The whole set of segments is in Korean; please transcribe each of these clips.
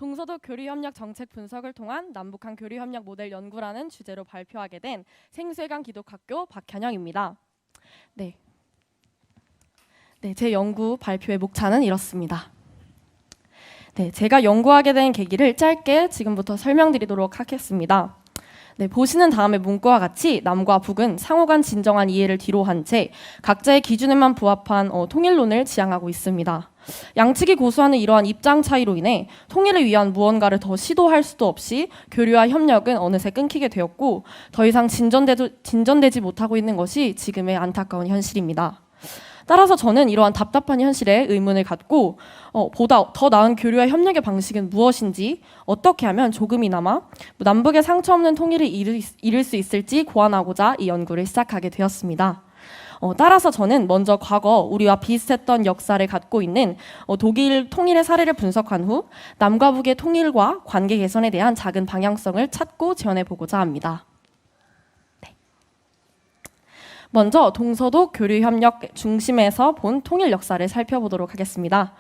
동서도 교류협력 정책 분석을 통한 남북한 교류협력 모델 연구라는 주제로 발표하게 된 생수해강 기독학교 박현영입니다. 네, 제 연구 발표의 목차는 이렇습니다. 네, 제가 연구하게 된 계기를 짧게 지금부터 설명드리도록 하겠습니다. 네, 보시는 다음의 문구와 같이 남과 북은 상호간 진정한 이해를 뒤로한 채 각자의 기준에만 부합한 통일론을 지향하고 있습니다. 양측이 고수하는 이러한 입장 차이로 인해 통일을 위한 무언가를 더 시도할 수도 없이 교류와 협력은 어느새 끊기게 되었고 더 이상 진전되지 못하고 있는 것이 지금의 안타까운 현실입니다. 따라서 저는 이러한 답답한 현실에 의문을 갖고 보다 더 나은 교류와 협력의 방식은 무엇인지, 어떻게 하면 조금이나마 남북의 상처 없는 통일을 이룰 수 있을지 고안하고자 이 연구를 시작하게 되었습니다. 따라서 저는 먼저 과거 우리와 비슷했던 역사를 갖고 있는 독일 통일의 사례를 분석한 후 남과 북의 통일과 관계 개선에 대한 작은 방향성을 찾고 지원해 보고자 합니다. 먼저 동서도 교류협력 중심에서 본 통일 역사를 살펴보도록 하겠습니다.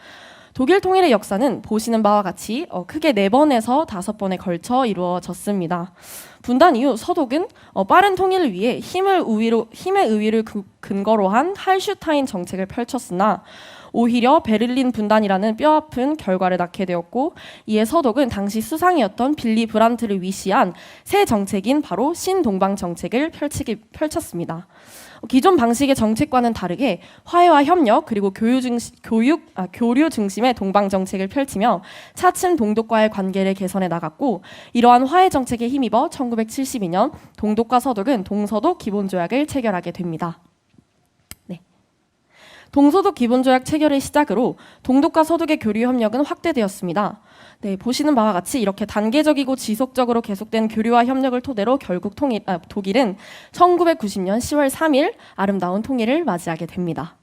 독일 통일의 역사는 보시는 바와 같이 크게 4번에서 5번에 걸쳐 이루어졌습니다. 분단 이후 서독은 빠른 통일을 위해 힘의 의위를 근거로 한 할슈타인 정책을 펼쳤으나 오히려 베를린 분단이라는 뼈아픈 결과를 낳게 되었고, 이에 서독은 당시 수상이었던 빌리 브란트를 위시한 새 정책인 바로 신동방 정책을 펼쳤습니다. 기존 방식의 정책과는 다르게 화해와 협력 그리고 교류 중심의 동방 정책을 펼치며 차츰 동독과의 관계를 개선해 나갔고, 이러한 화해 정책에 힘입어 1972년 동독과 서독은 동서독 기본조약을 체결하게 됩니다. 동서독 기본조약 체결을 시작으로 동독과 서독의 교류 협력은 확대되었습니다. 네, 보시는 바와 같이 이렇게 단계적이고 지속적으로 계속된 교류와 협력을 토대로 결국 독일은 1990년 10월 3일 아름다운 통일을 맞이하게 됩니다.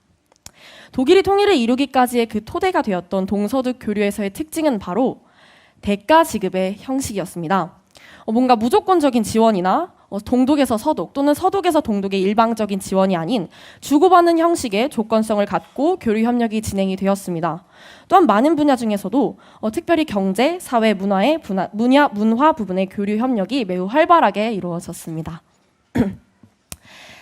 독일이 통일을 이루기까지의 그 토대가 되었던 동서독 교류에서의 특징은 바로 대가 지급의 형식이었습니다. 뭔가 무조건적인 지원이나 동독에서 서독 또는 서독에서 동독의 일방적인 지원이 아닌 주고받는 형식의 조건성을 갖고 교류 협력이 진행이 되었습니다. 또한 많은 분야 중에서도 특별히 경제, 사회, 문화 부분의 교류 협력이 매우 활발하게 이루어졌습니다.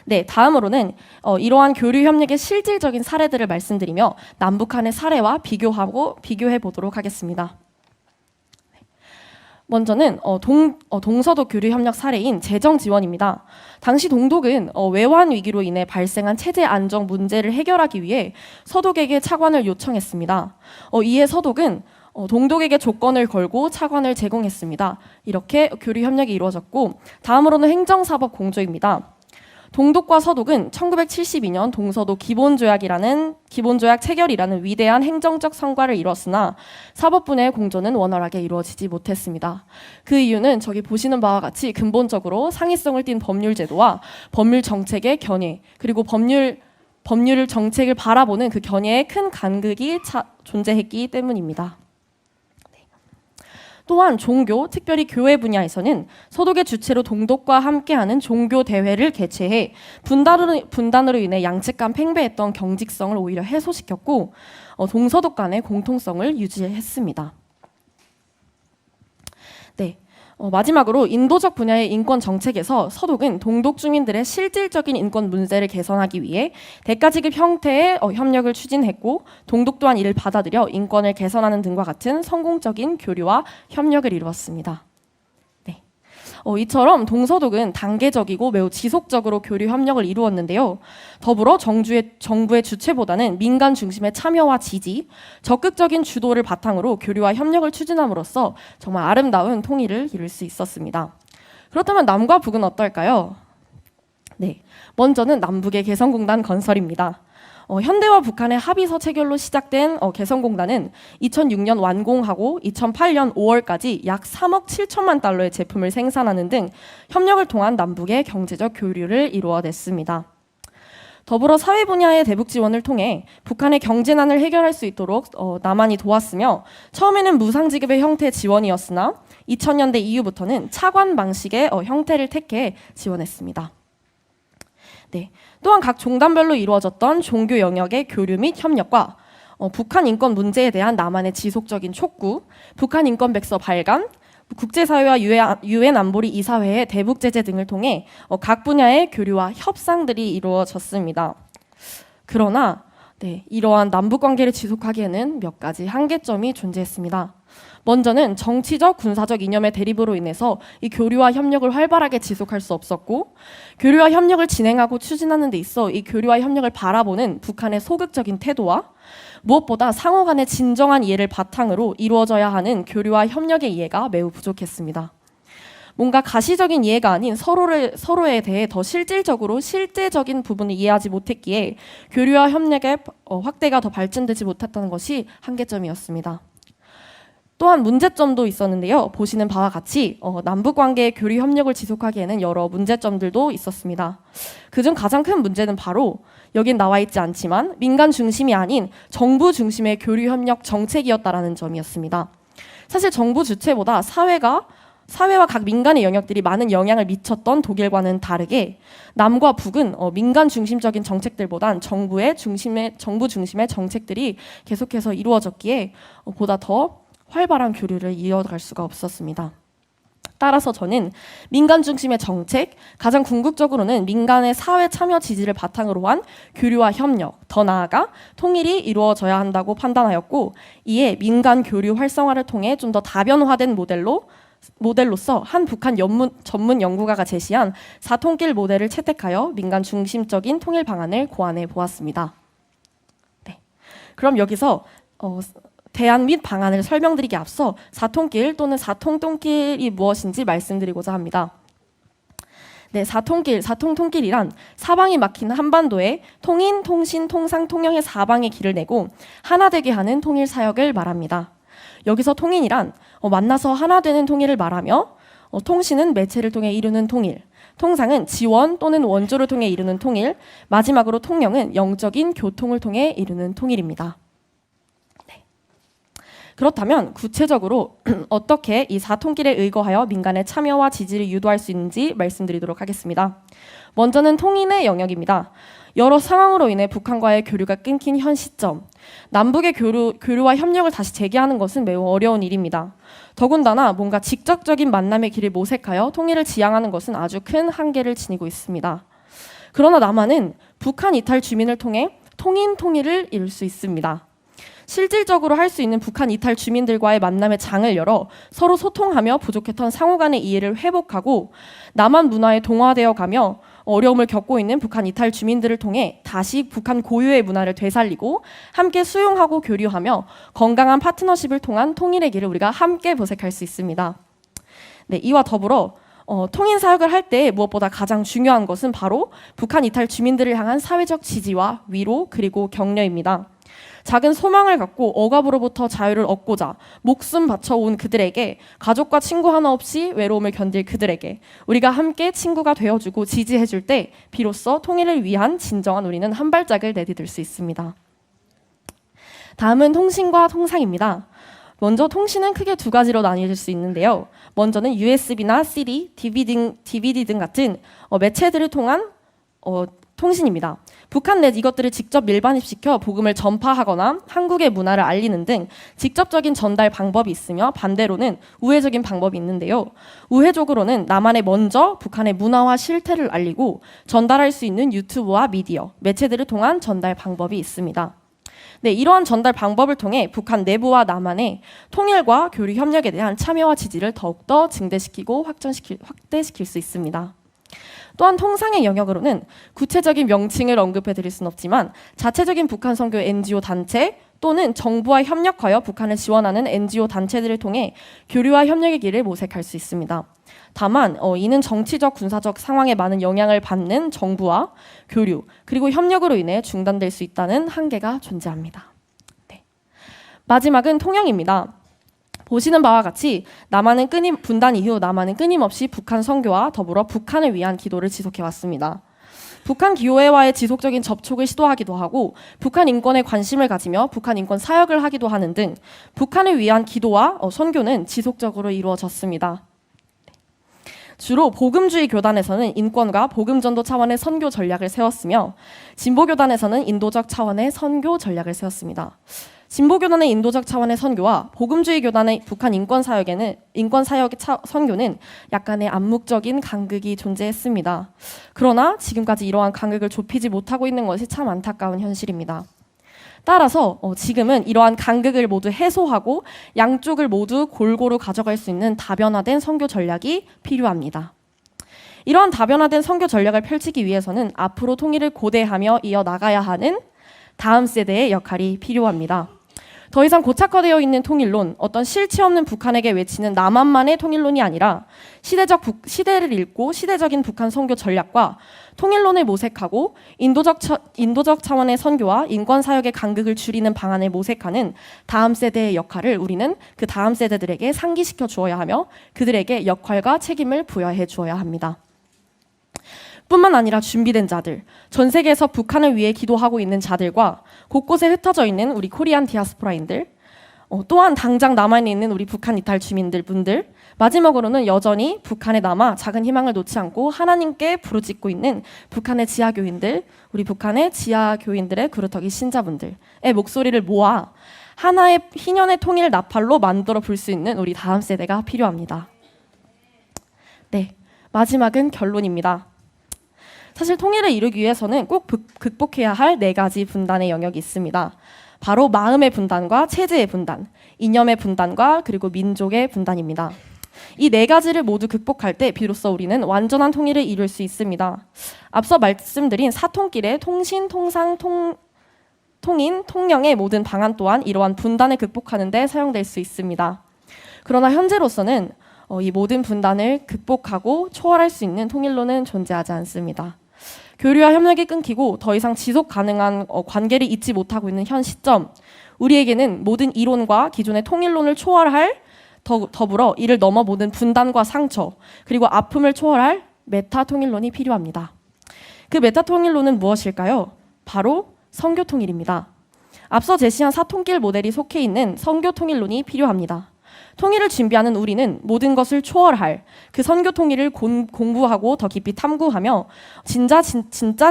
네, 다음으로는 이러한 교류 협력의 실질적인 사례들을 말씀드리며 남북한의 사례와 비교해 보도록 하겠습니다. 먼저는 동서독 교류 협력 사례인 재정 지원입니다. 당시 동독은 외환 위기로 인해 발생한 체제 안정 문제를 해결하기 위해 서독에게 차관을 요청했습니다. 이에 서독은 동독에게 조건을 걸고 차관을 제공했습니다. 이렇게 교류 협력이 이루어졌고, 다음으로는 행정사법 공조입니다. 동독과 서독은 1972년 동서독 기본조약 체결이라는 위대한 행정적 성과를 이뤘으나 사법 분야의 공조는 원활하게 이루어지지 못했습니다. 그 이유는 저기 보시는 바와 같이 근본적으로 상이성을 띈 법률 제도와 법률 정책의 견해, 그리고 법률 정책을 바라보는 그 견해에 큰 간극이 존재했기 때문입니다. 또한 종교, 특별히 교회 분야에서는 서독의 주체로 동독과 함께하는 종교 대회를 개최해 분단으로 인해 양측 간 팽배했던 경직성을 오히려 해소시켰고 동서독 간의 공통성을 유지했습니다. 네. 마지막으로 인도적 분야의 인권 정책에서 서독은 동독 주민들의 실질적인 인권 문제를 개선하기 위해 대가 지급 형태의 협력을 추진했고, 동독 또한 이를 받아들여 인권을 개선하는 등과 같은 성공적인 교류와 협력을 이루었습니다. 네. 이처럼 동서독은 단계적이고 매우 지속적으로 교류 협력을 이루었는데요. 더불어 정부의 주체보다는 민간 중심의 참여와 지지, 적극적인 주도를 바탕으로 교류와 협력을 추진함으로써 정말 아름다운 통일을 이룰 수 있었습니다. 그렇다면 남과 북은 어떨까요? 네, 먼저는 남북의 개성공단 건설입니다. 현대와 북한의 합의서 체결로 시작된 개성공단은 2006년 완공하고 2008년 5월까지 약 3억 7천만 달러의 제품을 생산하는 등 협력을 통한 남북의 경제적 교류를 이루어냈습니다. 더불어 사회 분야의 대북 지원을 통해 북한의 경제난을 해결할 수 있도록 남한이 도왔으며, 처음에는 무상지급의 형태의 지원이었으나 2000년대 이후부터는 차관 방식의 형태를 택해 지원했습니다. 네. 또한 각 종단별로 이루어졌던 종교 영역의 교류 및 협력과 북한 인권 문제에 대한 남한의 지속적인 촉구, 북한 인권 백서 발간, 국제사회와 유엔 안보리 이사회의 대북 제재 등을 통해 각 분야의 교류와 협상들이 이루어졌습니다. 그러나 이러한 남북 관계를 지속하기에는 몇 가지 한계점이 존재했습니다. 먼저는 정치적, 군사적 이념의 대립으로 인해서 이 교류와 협력을 활발하게 지속할 수 없었고, 교류와 협력을 진행하고 추진하는 데 있어 이 교류와 협력을 바라보는 북한의 소극적인 태도와 무엇보다 상호 간의 진정한 이해를 바탕으로 이루어져야 하는 교류와 협력의 이해가 매우 부족했습니다. 뭔가 가시적인 이해가 아닌 서로에 대해 더 실제적인 부분을 이해하지 못했기에 교류와 협력의 확대가 더 발전되지 못했다는 것이 한계점이었습니다. 또한 문제점도 있었는데요. 보시는 바와 같이 남북관계의 교류 협력을 지속하기에는 여러 문제점들도 있었습니다. 그중 가장 큰 문제는 바로 여긴 나와 있지 않지만 민간 중심이 아닌 정부 중심의 교류 협력 정책이었다라는 점이었습니다. 사실 정부 주체보다 사회와 각 민간의 영역들이 많은 영향을 미쳤던 독일과는 다르게 남과 북은 민간 중심적인 정책들보단 정부 중심의 정책들이 계속해서 이루어졌기에 보다 더 활발한 교류를 이어갈 수가 없었습니다. 따라서 저는 민간 중심의 정책, 가장 궁극적으로는 민간의 사회 참여 지지를 바탕으로 한 교류와 협력, 더 나아가 통일이 이루어져야 한다고 판단하였고, 이에 민간 교류 활성화를 통해 좀 더 다변화된 모델로서 한 북한 전문 연구가가 제시한 4통길 모델을 채택하여 민간 중심적인 통일 방안을 고안해 보았습니다. 그럼 여기서 대안 및 방안을 설명드리기 앞서 4통길 또는 4통통길이 무엇인지 말씀드리고자 합니다. 4통통길이란 사방이 막힌 한반도에 통인, 통신, 통상, 통영의 4방의 길을 내고 하나 되게 하는 통일 사역을 말합니다. 여기서 통인이란 만나서 하나 되는 통일을 말하며, 통신은 매체를 통해 이루는 통일, 통상은 지원 또는 원조를 통해 이루는 통일, 마지막으로 통영은 영적인 교통을 통해 이루는 통일입니다. 그렇다면 구체적으로 어떻게 이 4통길에 의거하여 민간의 참여와 지지를 유도할 수 있는지 말씀드리도록 하겠습니다. 먼저는 통인의 영역입니다. 여러 상황으로 인해 북한과의 교류가 끊긴 현 시점, 남북의 교류와 협력을 다시 재개하는 것은 매우 어려운 일입니다. 더군다나 뭔가 직접적인 만남의 길을 모색하여 통일을 지향하는 것은 아주 큰 한계를 지니고 있습니다. 그러나 남한은 북한 이탈 주민을 통해 통일을 이룰 수 있습니다. 실질적으로 할 수 있는 북한 이탈 주민들과의 만남의 장을 열어 서로 소통하며 부족했던 상호 간의 이해를 회복하고, 남한 문화에 동화되어 가며 어려움을 겪고 있는 북한 이탈 주민들을 통해 다시 북한 고유의 문화를 되살리고 함께 수용하고 교류하며 건강한 파트너십을 통한 통일의 길을 우리가 함께 모색할 수 있습니다. 이와 더불어 통일 사역을 할 때 무엇보다 가장 중요한 것은 바로 북한 이탈 주민들을 향한 사회적 지지와 위로, 그리고 격려입니다. 작은 소망을 갖고 억압으로부터 자유를 얻고자 목숨 바쳐온 그들에게, 가족과 친구 하나 없이 외로움을 견딜 그들에게 우리가 함께 친구가 되어주고 지지해줄 때 비로소 통일을 위한 진정한 우리는 한 발짝을 내디딜 수 있습니다. 다음은 통신과 통상입니다. 먼저 통신은 크게 두 가지로 나뉘어질 수 있는데요. 먼저는 USB나 CD, DVD 등 같은 매체들을 통한 통신입니다. 북한 내 이것들을 직접 밀반입시켜 복음을 전파하거나 한국의 문화를 알리는 등 직접적인 전달 방법이 있으며, 반대로는 우회적인 방법이 있는데요. 우회적으로는 남한에 먼저 북한의 문화와 실태를 알리고 전달할 수 있는 유튜브와 미디어, 매체들을 통한 전달 방법이 있습니다. 이러한 전달 방법을 통해 북한 내부와 남한의 통일과 교류 협력에 대한 참여와 지지를 더욱더 증대시키고 확대시킬 수 있습니다. 또한 통상의 영역으로는 구체적인 명칭을 언급해 드릴 수는 없지만 자체적인 북한 선교 NGO 단체 또는 정부와 협력하여 북한을 지원하는 NGO 단체들을 통해 교류와 협력의 길을 모색할 수 있습니다. 다만 이는 정치적, 군사적 상황에 많은 영향을 받는 정부와 교류, 그리고 협력으로 인해 중단될 수 있다는 한계가 존재합니다. 마지막은 통영입니다. 보시는 바와 같이 분단 이후 남한은 끊임없이 북한 선교와 더불어 북한을 위한 기도를 지속해왔습니다. 북한 기호회와의 지속적인 접촉을 시도하기도 하고, 북한 인권에 관심을 가지며 북한 인권 사역을 하기도 하는 등 북한을 위한 기도와 선교는 지속적으로 이루어졌습니다. 주로 복음주의 교단에서는 인권과 복음전도 차원의 선교 전략을 세웠으며 진보교단에서는 인도적 차원의 선교 전략을 세웠습니다. 진보교단의 인도적 차원의 선교와 복음주의 교단의 북한 인권사역의 선교는 약간의 암묵적인 간극이 존재했습니다. 그러나 지금까지 이러한 간극을 좁히지 못하고 있는 것이 참 안타까운 현실입니다. 따라서 지금은 이러한 간극을 모두 해소하고 양쪽을 모두 골고루 가져갈 수 있는 다변화된 선교 전략이 필요합니다. 이러한 다변화된 선교 전략을 펼치기 위해서는 앞으로 통일을 고대하며 이어나가야 하는 다음 세대의 역할이 필요합니다. 더 이상 고착화되어 있는 통일론, 어떤 실체 없는 북한에게 외치는 남한만의 통일론이 아니라 시대를 읽고 시대적인 북한 선교 전략과 통일론을 모색하고 인도적 차원의 선교와 인권사역의 간극을 줄이는 방안을 모색하는 다음 세대의 역할을 우리는 그 다음 세대들에게 상기시켜 주어야 하며 그들에게 역할과 책임을 부여해 주어야 합니다. 뿐만 아니라 준비된 자들, 전 세계에서 북한을 위해 기도하고 있는 자들과 곳곳에 흩어져 있는 우리 코리안 디아스포라인들, 또한 당장 남아있는 우리 북한 이탈 주민들 마지막으로는 여전히 북한에 남아 작은 희망을 놓지 않고 하나님께 부르짖고 있는 북한의 지하교인들, 우리 북한의 지하교인들의 그루터기 신자분들의 목소리를 모아 하나의 희년의 통일 나팔로 만들어 볼 수 있는 우리 다음 세대가 필요합니다. 네, 마지막은 결론입니다. 사실 통일을 이루기 위해서는 꼭 극복해야 할 4가지 분단의 영역이 있습니다. 바로 마음의 분단과 체제의 분단, 이념의 분단과 그리고 민족의 분단입니다. 이 4가지를 모두 극복할 때 비로소 우리는 완전한 통일을 이룰 수 있습니다. 앞서 말씀드린 사통길의 통신, 통상, 통인, 통영의 모든 방안 또한 이러한 분단을 극복하는 데 사용될 수 있습니다. 그러나 현재로서는 이 모든 분단을 극복하고 초월할 수 있는 통일론은 존재하지 않습니다. 교류와 협력이 끊기고 더 이상 지속 가능한 관계를 잇지 못하고 있는 현 시점, 우리에게는 모든 이론과 기존의 통일론을 초월할 더불어 이를 넘어 모든 분단과 상처 그리고 아픔을 초월할 메타 통일론이 필요합니다. 그 메타 통일론은 무엇일까요? 바로 선교 통일입니다. 앞서 제시한 사통길 모델이 속해 있는 선교 통일론이 필요합니다. 통일을 준비하는 우리는 모든 것을 초월할 그 선교 통일을 공부하고 더 깊이 탐구하며 진짜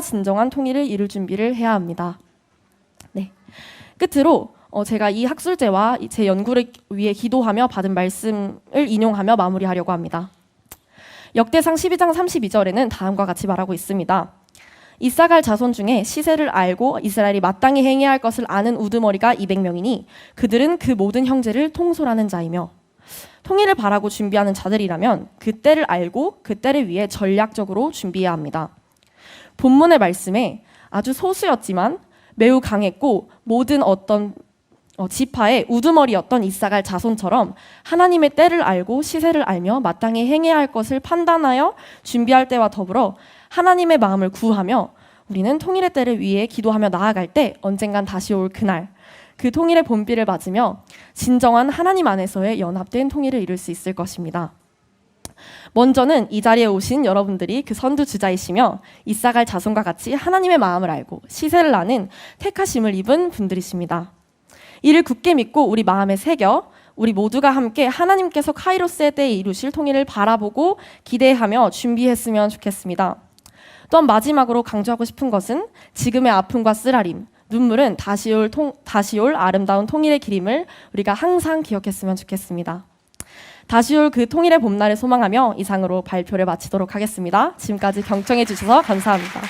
진정한 통일을 이룰 준비를 해야 합니다. 네. 끝으로 제가 이 학술제와 제 연구를 위해 기도하며 받은 말씀을 인용하며 마무리하려고 합니다. 역대상 12장 32절에는 다음과 같이 말하고 있습니다. 이사갈 자손 중에 시세를 알고 이스라엘이 마땅히 행해야 할 것을 아는 우두머리가 200명이니 그들은 그 모든 형제를 통솔하는 자이며, 통일을 바라고 준비하는 자들이라면 그 때를 알고 그 때를 위해 전략적으로 준비해야 합니다. 본문의 말씀에 아주 소수였지만 매우 강했고 모든 어떤 지파의 우두머리였던 이사갈 자손처럼 하나님의 때를 알고 시세를 알며 마땅히 행해야 할 것을 판단하여 준비할 때와 더불어 하나님의 마음을 구하며 우리는 통일의 때를 위해 기도하며 나아갈 때 언젠간 다시 올 그날, 그 통일의 본비를 맞으며 진정한 하나님 안에서의 연합된 통일을 이룰 수 있을 것입니다. 먼저는 이 자리에 오신 여러분들이 그 선두주자이시며 이사갈 자손과 같이 하나님의 마음을 알고 시세를 아는 택하심을 입은 분들이십니다. 이를 굳게 믿고 우리 마음에 새겨 우리 모두가 함께 하나님께서 카이로스의 때에 이루실 통일을 바라보고 기대하며 준비했으면 좋겠습니다. 또한 마지막으로 강조하고 싶은 것은 지금의 아픔과 쓰라림, 눈물은 다시 올 아름다운 통일의 길임을 우리가 항상 기억했으면 좋겠습니다. 다시 올 그 통일의 봄날을 소망하며 이상으로 발표를 마치도록 하겠습니다. 지금까지 경청해 주셔서 감사합니다.